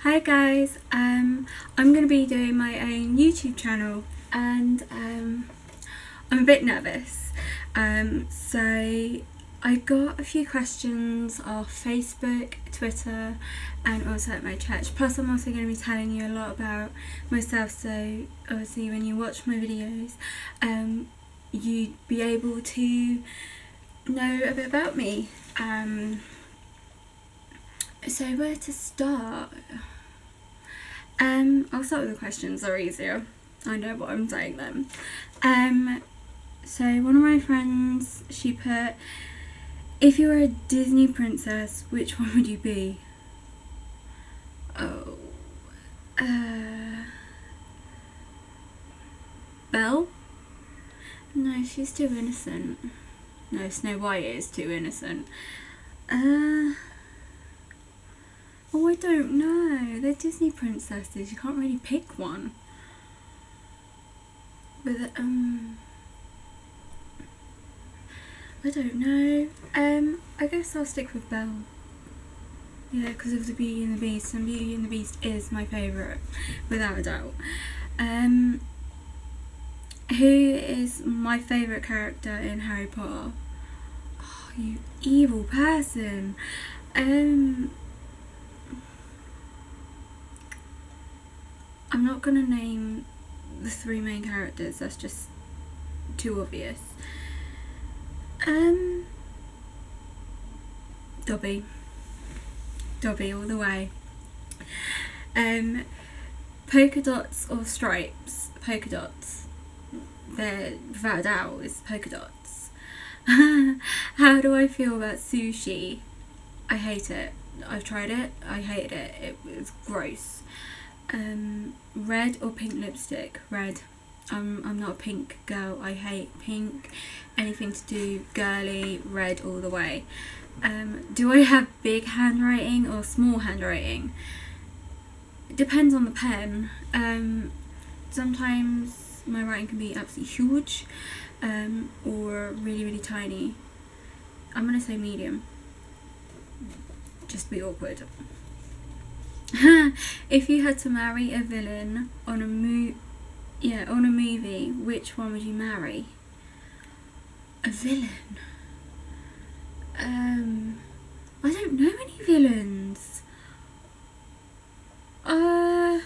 Hi guys, I'm going to be doing my own YouTube channel and I'm a bit nervous. So I got a few questions off Facebook, Twitter and also at my church. Plus I'm also going to be telling you a lot about myself, so obviously when you watch my videos you'd be able to know a bit about me. So where to start? I'll start with the questions, they're easier. I know what I'm saying then. So one of my friends, she put, if you were a Disney princess, which one would you be? Oh, Belle? No, she's too innocent. No, Snow White is too innocent. Oh, I don't know. They're Disney princesses. You can't really pick one. But I don't know. I guess I'll stick with Belle. Yeah, because of the Beauty and the Beast, and Beauty and the Beast is my favourite, without a doubt. Who is my favourite character in Harry Potter? Oh, you evil person. I'm not gonna name the three main characters, that's just too obvious. Dobby. Dobby all the way. Polka dots or stripes? Polka dots. They're, without a doubt, it's polka dots. How do I feel about sushi? I hate it. I've tried it. I hated it. It was gross. Red or pink lipstick? Red. I'm not a pink girl. I hate pink. Anything to do girly, red all the way. Do I have big handwriting or small handwriting? It depends on the pen. Sometimes my writing can be absolutely huge or really tiny. I'm gonna say medium, just to be awkward. If you had to marry a villain on a movie, which one would you marry? A villain? I don't know any villains. I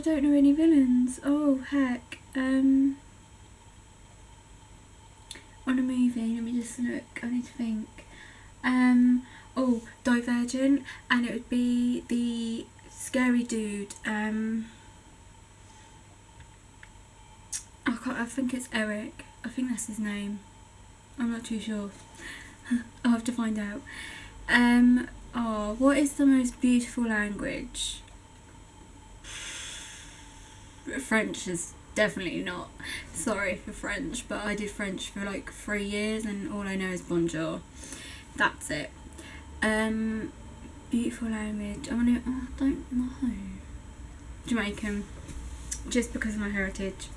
don't know any villains. Oh heck. On a movie, let me just look. I need to think. Oh, Divergent, and it would be the scary dude. I think it's Eric. I think that's his name. I'm not too sure. I'll have to find out. Oh, what is the most beautiful language? French is definitely not. Sorry for French, but I did French for like 3 years and all I know is bonjour. That's it. Beautiful language. I don't know. Jamaican, just because of my heritage.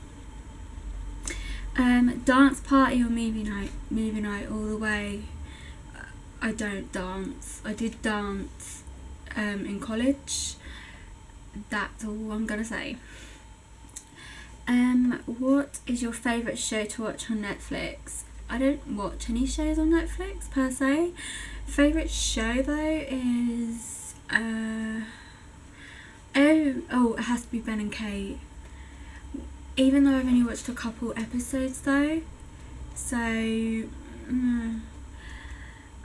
Dance party or movie night? Movie night all the way. I don't dance. I did dance in college. That's all I'm gonna say. What is your favourite show to watch on Netflix? I don't watch any shows on Netflix per se. Favourite show though is it has to be Ben and Kate. Even though I've only watched a couple episodes though, so I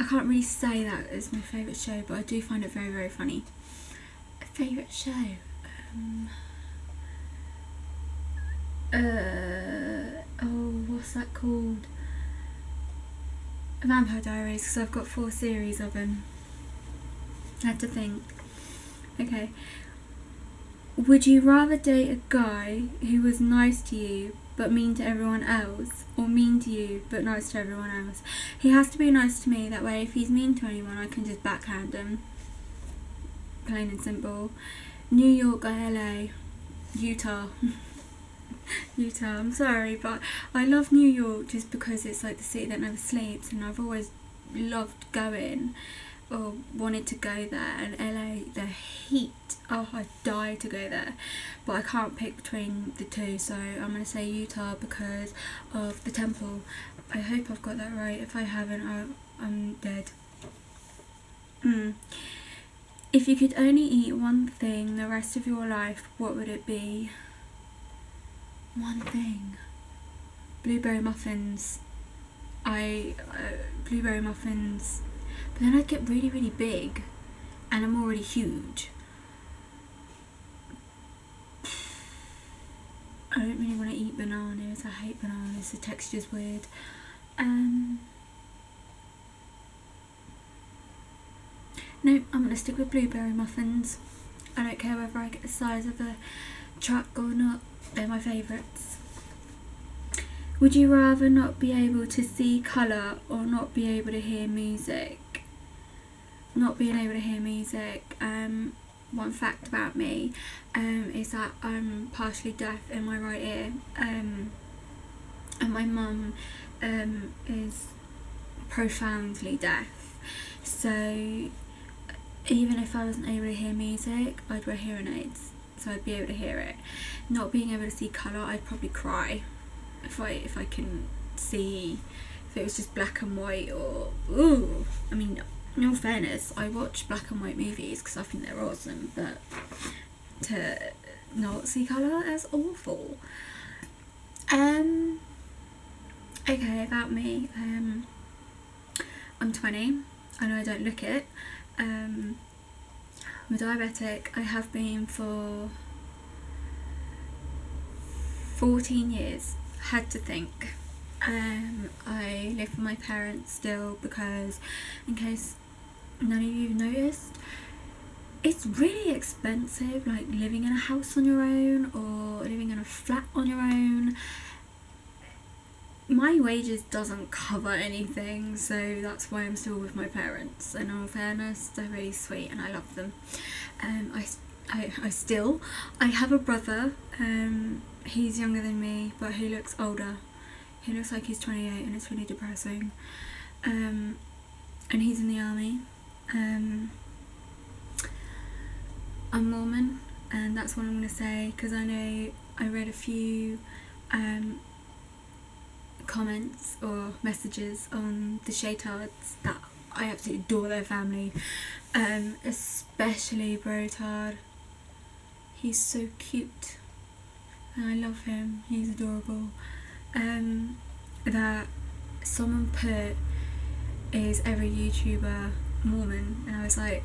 can't really say that is my favourite show, but I do find it very funny. Favourite show? What's that called? Vampire Diaries, because I've got 4 series of them. I had to think. Okay. Would you rather date a guy who was nice to you but mean to everyone else, or mean to you but nice to everyone else? He has to be nice to me, that way if he's mean to anyone I can just backhand him. Plain and simple. New York or LA? Utah. Utah, I'm sorry, but I love New York just because it's like the city that never sleeps, and I've always loved going or wanted to go there, and LA, the heat, oh, I die to go there, but I can't pick between the two, so I'm going to say Utah because of the temple. I hope I've got that right. If I haven't, I'm dead. If you could only eat one thing the rest of your life, what would it be? One thing. Blueberry muffins. Blueberry muffins. But then I'd get really, really big, and I'm already huge. I don't really want to eat bananas. I hate bananas. The texture's weird. No, I'm going to stick with blueberry muffins. I don't care whether I get the size of a truck or not. They're my favourites. Would you rather not be able to see colour or not be able to hear music? Not being able to hear music. One fact about me is that I'm partially deaf in my right ear, and my mum is profoundly deaf, so even if I wasn't able to hear music, I'd wear hearing aids, so I'd be able to hear it. Not being able to see colour, I'd probably cry if I couldn't see, if it was just black and white, or I mean, in all fairness, I watch black and white movies because I think they're awesome, but to not see colour is awful. Okay, about me. I'm 20. I know I don't look it. I'm a diabetic. I have been for 14 years. Had to think. I live with my parents still because, in case none of you have noticed, it's really expensive, like living in a house on your own or living in a flat on your own. My wages doesn't cover anything, so that's why I'm still with my parents. In all fairness, they're really sweet and I love them. I have a brother. He's younger than me, but he looks older. He looks like he's 28, and it's really depressing. And he's in the army. I'm Mormon, and that's what I'm going to say, because I know I read a few comments or messages on the Shaytards that I absolutely adore their family, especially Brotard. He's so cute and I love him, he's adorable. That someone put, is every YouTuber Mormon, and I was like,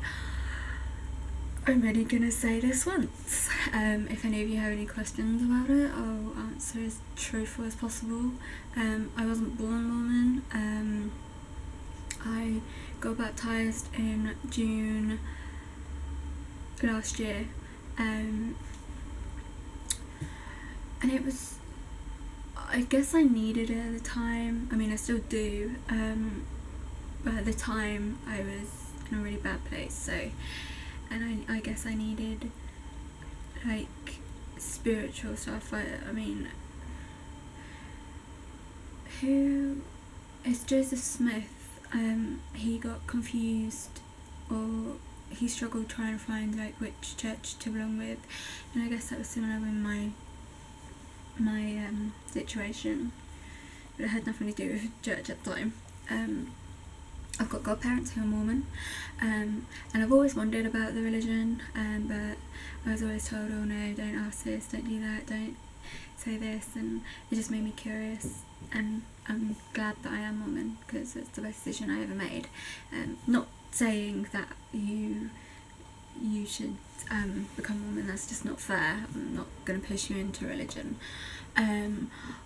I'm only gonna say this once. If any of you have any questions about it, I'll answer as truthful as possible. I wasn't born Mormon. I got baptised in June last year, and it was, I guess I needed it at the time. I mean, I still do, but at the time I was in a really bad place, so, and I guess I needed like spiritual stuff. I mean, who is Joseph Smith? He got confused, or he struggled trying to find like which church to belong with, and I guess that was similar with my situation, but it had nothing to do with church at the time. I've got godparents who are Mormon, and I've always wondered about the religion, but I was always told, oh no, don't ask this, don't do that, don't say this, and it just made me curious, and I'm glad that I am Mormon because it's the best decision I ever made. Not saying that you should become Mormon, that's just not fair. I'm not going to push you into religion.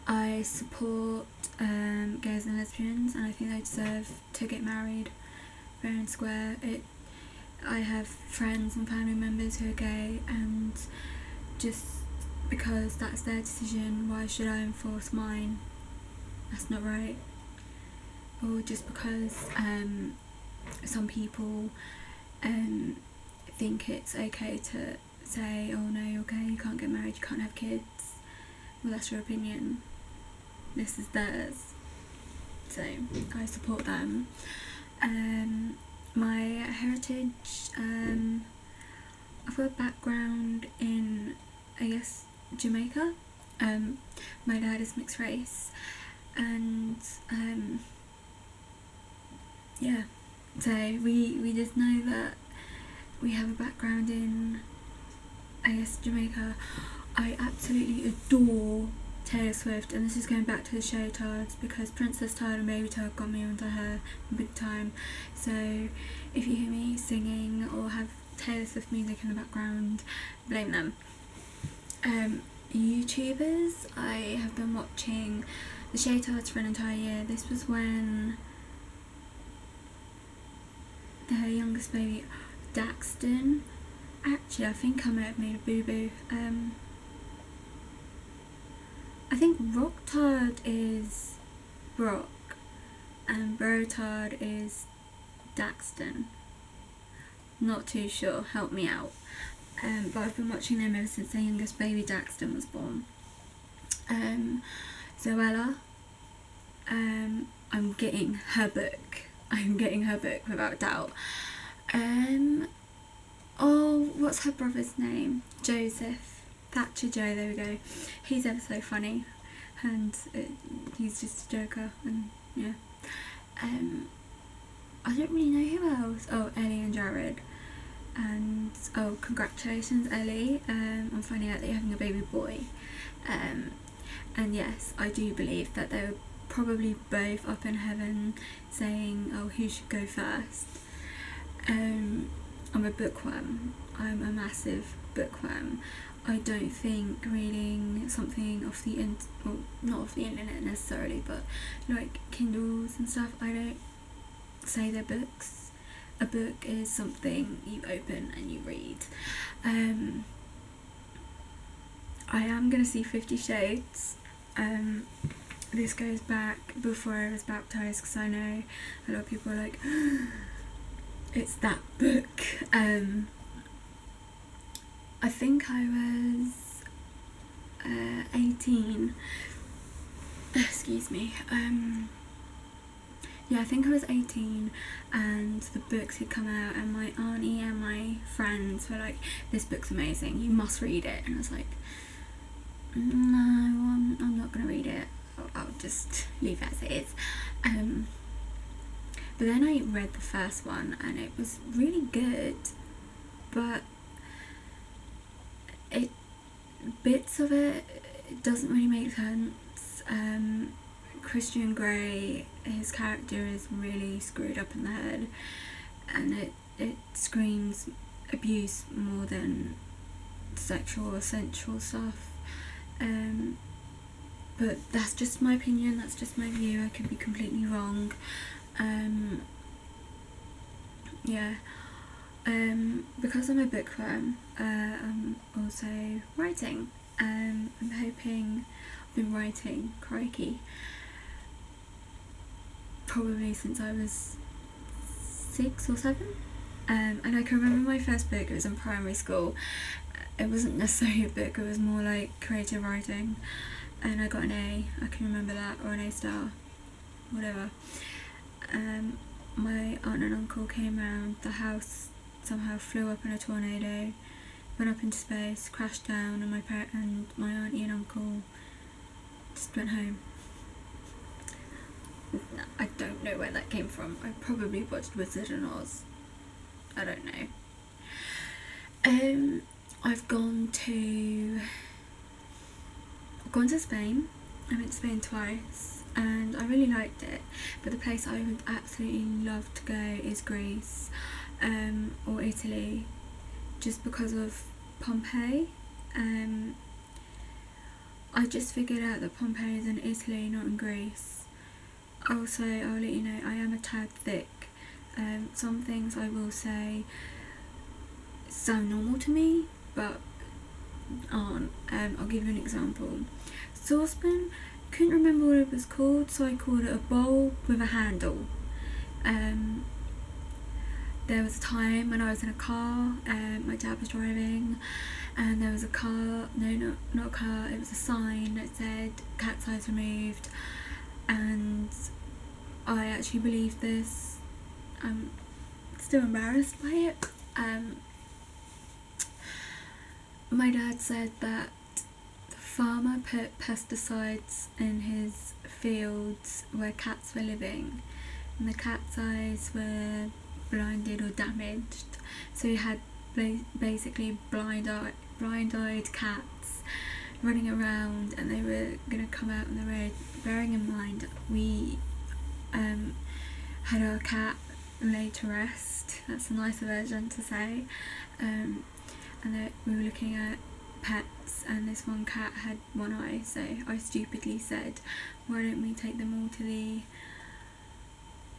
I support gays and lesbians, and I think they deserve to get married fair and square. I have friends and family members who are gay, and just because that's their decision, why should I enforce mine? That's not right. Or just because some people think it's okay to say, oh no, you're gay, you can't get married, you can't have kids. Well, that's your opinion, this is theirs, so I support them. My heritage, I've got a background in, I guess, Jamaica. My dad is mixed race, and yeah, so we just know that we have a background in, I guess, Jamaica. I absolutely adore Taylor Swift, and this is going back to the show Tards, because Princess Tard and Baby Tard got me onto her big time. So if you hear me singing or have Taylor Swift music in the background, blame them. YouTubers, I have been watching the Show Tards for an entire year. This was when their youngest baby, Daxton, actually I think I might have made a boo-boo. I think Rock Tard is Brock and Bro Tard is Daxton. Not too sure, help me out. But I've been watching them ever since their youngest baby Daxton was born. Zoella, I'm getting her book. I'm getting her book without doubt. Oh, what's her brother's name? Joseph. Thatcher Joe, there we go. He's ever so funny, and he's just a joker, and yeah. I don't really know who else. Oh, Ellie and Jared. And oh, congratulations Ellie, on finding out that you're having a baby boy. And yes, I do believe that they were probably both up in heaven saying, oh, who should go first. I'm a bookworm. I'm a massive bookworm. I don't think reading something off the well, not off the internet necessarily, but like Kindles and stuff, I don't say they're books. A book is something you open and you read. I am going to see 50 Shades. This goes back before I was baptised, because I know a lot of people are like, it's that book. I think I was 18. Excuse me. Yeah, I think I was 18 and the books had come out, and my auntie and my friends were like, this book's amazing, you must read it. And I was like, no, I'm not gonna read it. I'll just leave it as it is. But then I read the first one and it was really good, but bits of it doesn't really make sense. Christian Grey, his character is really screwed up in the head, and it screams abuse more than sexual or sensual stuff. But that's just my opinion, that's just my view, I could be completely wrong. Yeah. Because I'm a bookworm, I'm also writing. I'm hoping, I've been writing, crikey, probably since I was 6 or 7. And I can remember my first book, it was in primary school. It wasn't necessarily a book, it was more like creative writing, and I got an A, I can remember that, or an A star, whatever. My aunt and uncle came round, the house somehow flew up in a tornado, went up into space, crashed down, and my auntie and uncle just went home. I don't know where that came from. I probably watched Wizard and Oz. I don't know. I've gone to Spain. I went to Spain twice and I really liked it, but the place I would absolutely love to go is Greece, or Italy, just because of Pompeii. I just figured out that Pompeii is in Italy, not in Greece. Also, I'll let you know, I am a tad thick. Some things I will say sound normal to me, but aren't. I'll give you an example. Saucepan, couldn't remember what it was called, so I called it a bowl with a handle. There was a time when I was in a car, my dad was driving, and there was a car, no, not a car, it was a sign that said cat's eyes removed, and I actually believed this I'm still embarrassed by it. My dad said that the farmer put pesticides in his fields where cats were living, and the cat's eyes were blinded or damaged, so he had basically blind-eyed cats running around, and they were going to come out on the road. Bearing in mind, we had our cat laid to rest, that's a nicer version to say, and that we were looking at pets, and this one cat had one eye, so I stupidly said, why don't we take them all to the,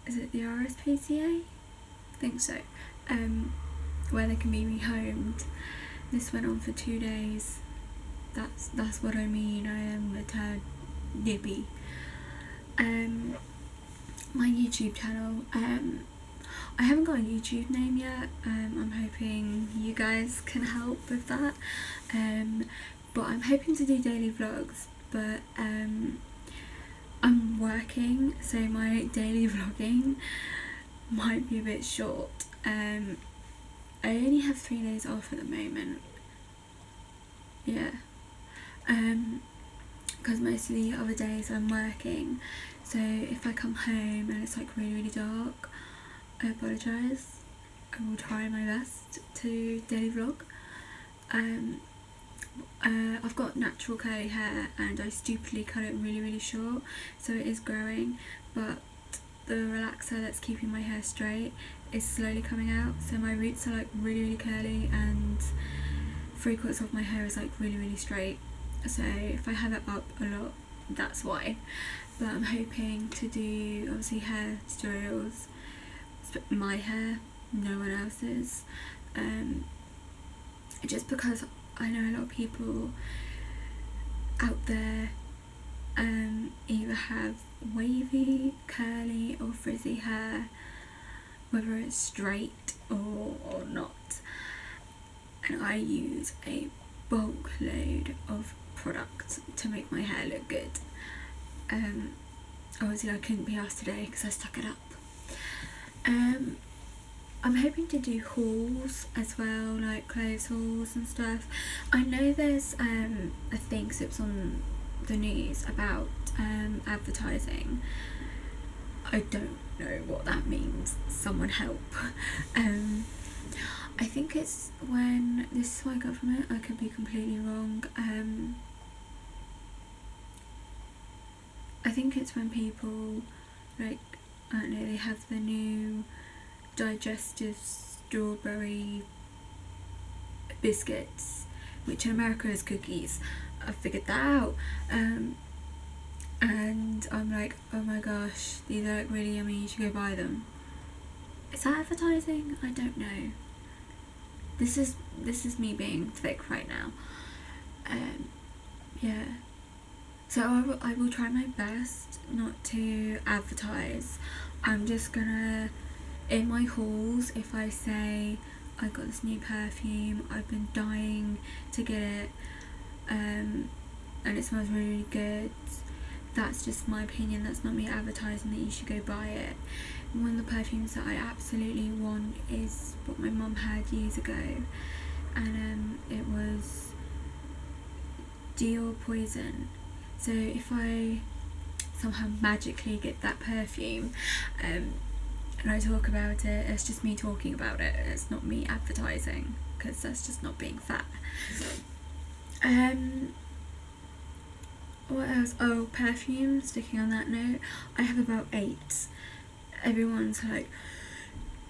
is it the RSPCA? I think so, where they can be rehomed. This went on for 2 days. That's what I mean. I am a tad nippy. My YouTube channel, I haven't got a YouTube name yet. I'm hoping you guys can help with that. But I'm hoping to do daily vlogs, but I'm working, so my daily vlogging might be a bit short. I only have 3 days off at the moment. Yeah. Because most of the other days I'm working, so if I come home and it's like really dark, I apologise. I will try my best to daily vlog. I've got natural curly hair and I stupidly cut it really short, so it is growing, but the relaxer that's keeping my hair straight is slowly coming out, so my roots are like really curly and 3/4 of my hair is like really straight, so if I have it up a lot, that's why. But I'm hoping to do obviously hair tutorials, my hair, no one else's, just because I know a lot of people out there either have wavy, curly or frizzy hair, whether it's straight or not, and I use a bulk load of product to make my hair look good. Obviously I couldn't be asked today because I stuck it up. I'm hoping to do hauls as well, like clothes hauls and stuff. I know there's a thing, so it's on the news about advertising. I don't know what that means, someone help. I think it's when, this is my government, I could be completely wrong, I think it's when people, like, I don't know, they have the new digestive strawberry biscuits, which in America is cookies. I figured that out, and I'm like, oh my gosh, these are like really yummy, you should go buy them. Is that advertising? I don't know. This is me being thick right now. Yeah, so I will try my best not to advertise. I'm just gonna, in my hauls, if I say I got this new perfume, I've been dying to get it, and it smells really good, that's just my opinion, that's not me advertising that you should go buy it. One of the perfumes that I absolutely want is what my mum had years ago, and it was Dior Poison. So if I somehow magically get that perfume, and I talk about it, it's just me talking about it, it's not me advertising, because that's just not being fair. What else? Oh, perfume, sticking on that note, I have about 8. Everyone's like,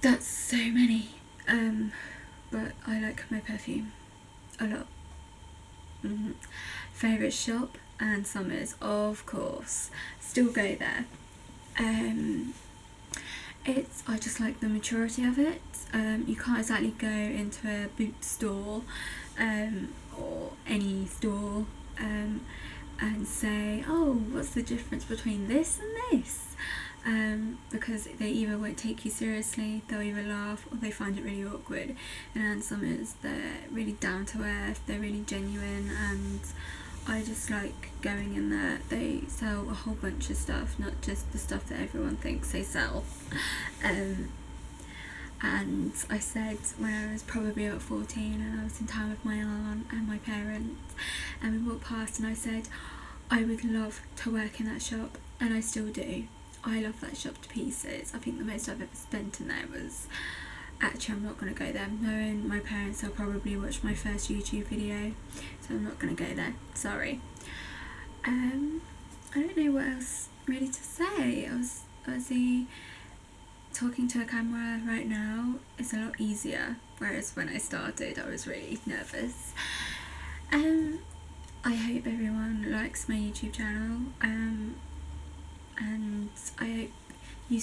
that's so many, but I like my perfume a lot. Favourite shop? Ann Summers, of course, still go there. I just like the maturity of it. You can't exactly go into a boot store or any store and say, oh, what's the difference between this and this, because they either won't take you seriously, they'll either laugh, or they find it really awkward. And Ann Summers, they're really down to earth, they're really genuine, and I just like going in there. They sell a whole bunch of stuff, not just the stuff that everyone thinks they sell. and I said when I was probably about 14 and I was in town with my aunt and my parents, and we walked past, and I said I would love to work in that shop, and I still do. I love that shop to pieces. I think the most I've ever spent in there was, actually I'm not going to go there, knowing my parents, they'll probably watch my first YouTube video, so I'm not going to go there, sorry. I don't know what else really to say. Obviously talking to a camera right now is a lot easier, whereas when I started I was really nervous. I hope everyone likes my YouTube channel, and I hope you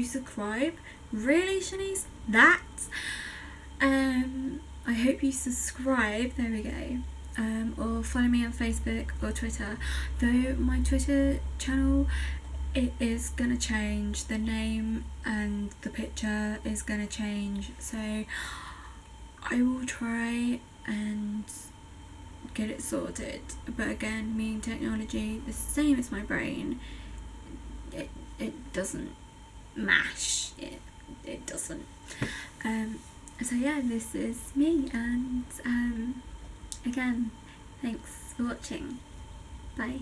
subscribe. Really, Shanice? That? I hope you subscribe, there we go, or follow me on Facebook or Twitter, though my Twitter channel, it is gonna change, the name and the picture is gonna change, so I will try and get it sorted. But again, me and technology, the same as my brain, it doesn't mash, it doesn't. So yeah, this is me, and again, thanks for watching. Bye.